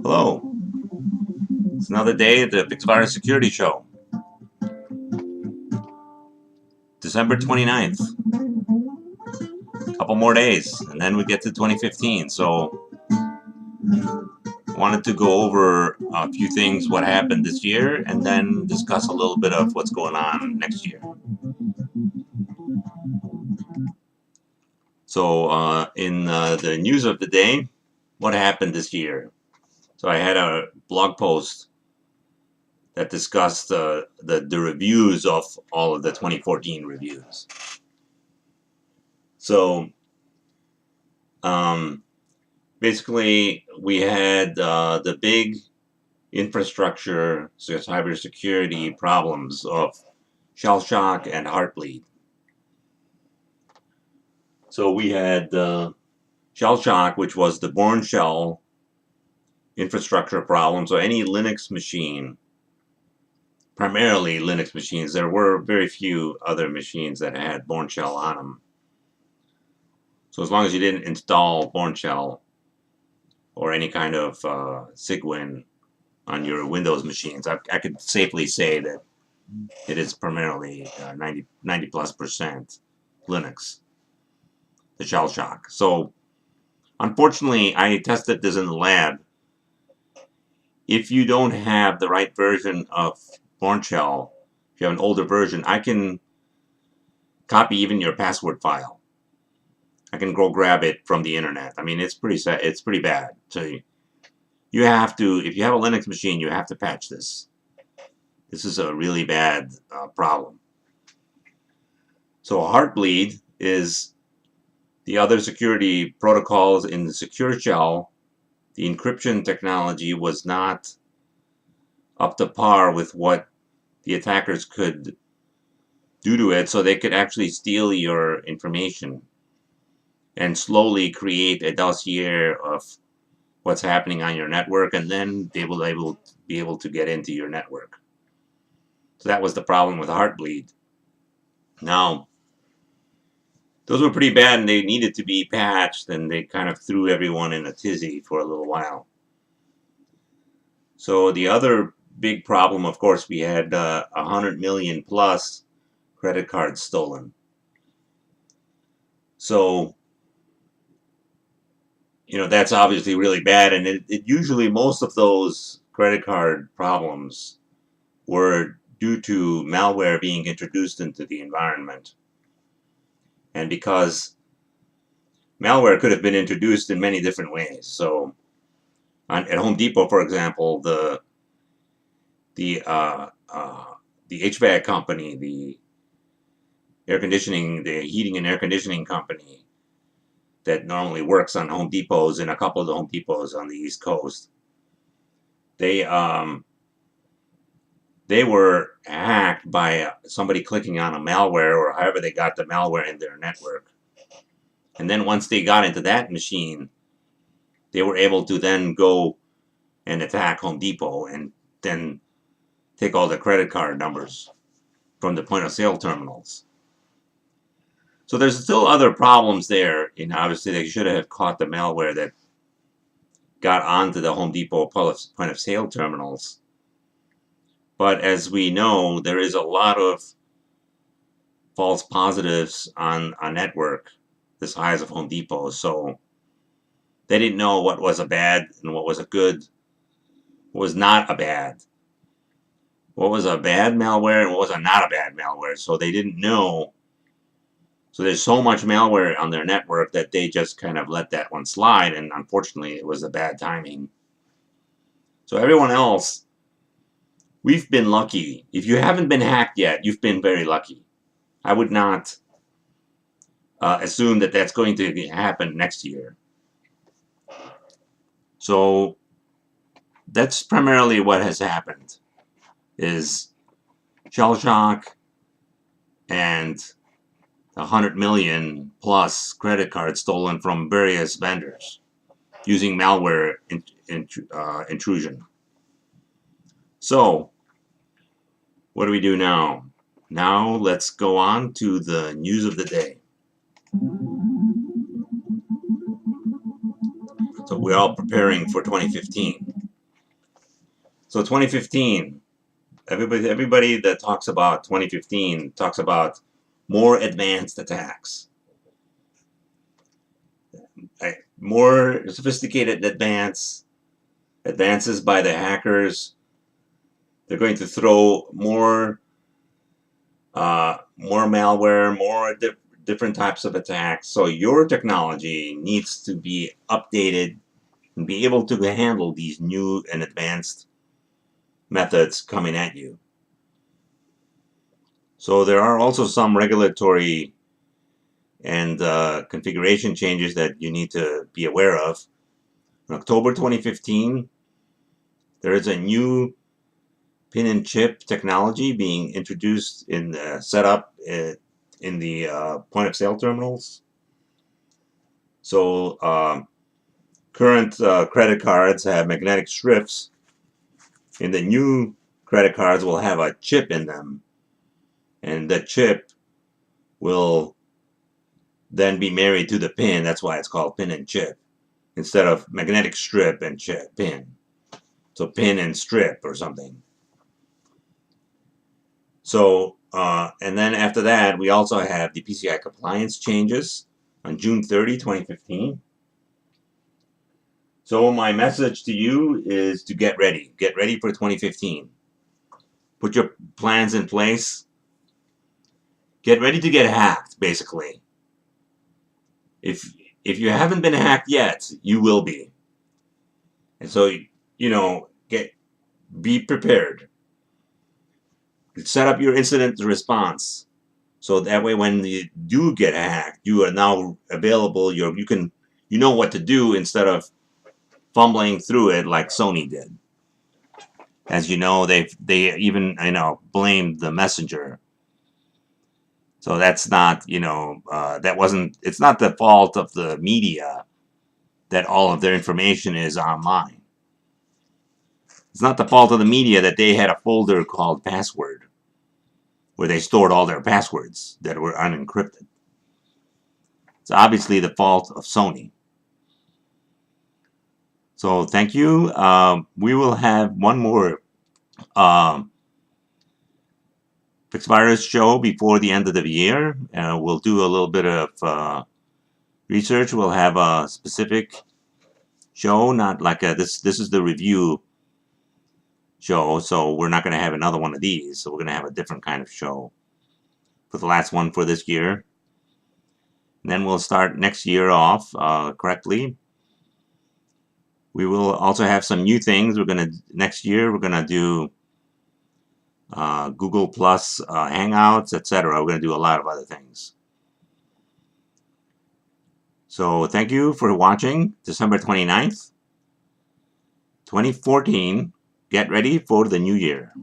Hello. It's another day at the Fixvirus Security Show. December 29th. A couple more days, and then we get to 2015. So, I wanted to go over a few things, what happened this year, and then discuss a little bit of what's going on next year. So, in the news of the day, what happened this year? So, I had a blog post that discussed the reviews of all of the 2014 reviews. So, basically, we had the big infrastructure, cybersecurity problems of shell shock and heartbleed. So we had shell shock, which was the Bourne shell infrastructure problem. So any Linux machine, primarily Linux machines, there were very few other machines that had Bourne shell on them. So as long as you didn't install Bourne shell or any kind of Cygwin on your Windows machines, I could safely say that it is primarily 90+% Linux, the shell shock. So unfortunately, I tested this in the lab. If you don't have the right version of Bourne shell, if you have an older version, I can copy even your password file. I can go grab it from the internet. I mean, it's pretty sad. It's pretty bad. So you have to, if you have a Linux machine, you have to patch this. This is a really bad problem. So Heartbleed is the other security protocols in the secure shell. The encryption technology was not up to par with what the attackers could do to it, so they could actually steal your information and slowly create a dossier of what's happening on your network, and then they will be able to get into your network. So that was the problem with Heartbleed. Now, those were pretty bad, and they needed to be patched, and they kind of threw everyone in a tizzy for a little while. So the other big problem, of course, we had 100 million plus credit cards stolen. So, that's obviously really bad, and it usually, most of those credit card problems were due to malware being introduced into the environment. And because malware could have been introduced in many different ways. So at Home Depot, for example, the HVAC company, the heating and air conditioning company that normally works on Home Depots and a couple of the Home Depots on the East Coast, they were hacked by somebody clicking on a malware, or however they got the malware in their network. And then once they got into that machine, they were able to then go and attack Home Depot and then take all the credit card numbers from the point of sale terminals. So there's still other problems there. Obviously, they should have caught the malware that got onto the Home Depot point of sale terminals. But as we know, there is a lot of false positives on a network the size of Home Depot. So they didn't know what was a bad and what was a good, what was not a bad. What was a bad malware and what was a not a bad malware. So they didn't know. So there's so much malware on their network that they just kind of let that one slide, and unfortunately it was a bad timing. So everyone else, we've been lucky. If you haven't been hacked yet, you've been very lucky. I would not assume that that's going to happen next year. So that's primarily what has happened, is shell shock and 100 million plus credit cards stolen from various vendors using malware intrusion. So, what do we do now? Now let's go on to the news of the day. So we're all preparing for 2015. So 2015, everybody that talks about 2015 talks about more advanced attacks, more sophisticated advances by the hackers. They're going to throw more malware, more different types of attacks. So your technology needs to be updated and be able to handle these new and advanced methods coming at you. So there are also some regulatory and configuration changes that you need to be aware of. In October 2015, there is a new pin and chip technology being introduced in setup in the point of sale terminals. So current credit cards have magnetic strips. In the new credit cards will have a chip in them, and the chip will then be married to the pin. That's why it's called pin and chip instead of magnetic strip and chip pin. So pin and strip or something. So and then after that, we also have the PCI compliance changes on June 30, 2015. So my message to you is to get ready. Get ready for 2015. Put your plans in place. Get ready to get hacked, basically. If you haven't been hacked yet, you will be. And so, be prepared. Set up your incident response. So that way when you do get hacked, you are now available. You know what to do instead of fumbling through it like Sony did. As you know, they even blamed the messenger. So that's not it's not the fault of the media that all of their information is online. It's not the fault of the media that they had a folder called password where they stored all their passwords that were unencrypted. It's obviously the fault of Sony. So thank you. We will have one more Fixvirus show before the end of the year. We'll do a little bit of research. We'll have a specific show, not like this is the review show, so we're not going to have another one of these. So we're going to have a different kind of show for the last one for this year. And then we'll start next year off correctly. We will also have some new things. Next year we're gonna do Google Plus Hangouts, etc. We're gonna do a lot of other things. So thank you for watching. December 29th, 2014. Get ready for the new year.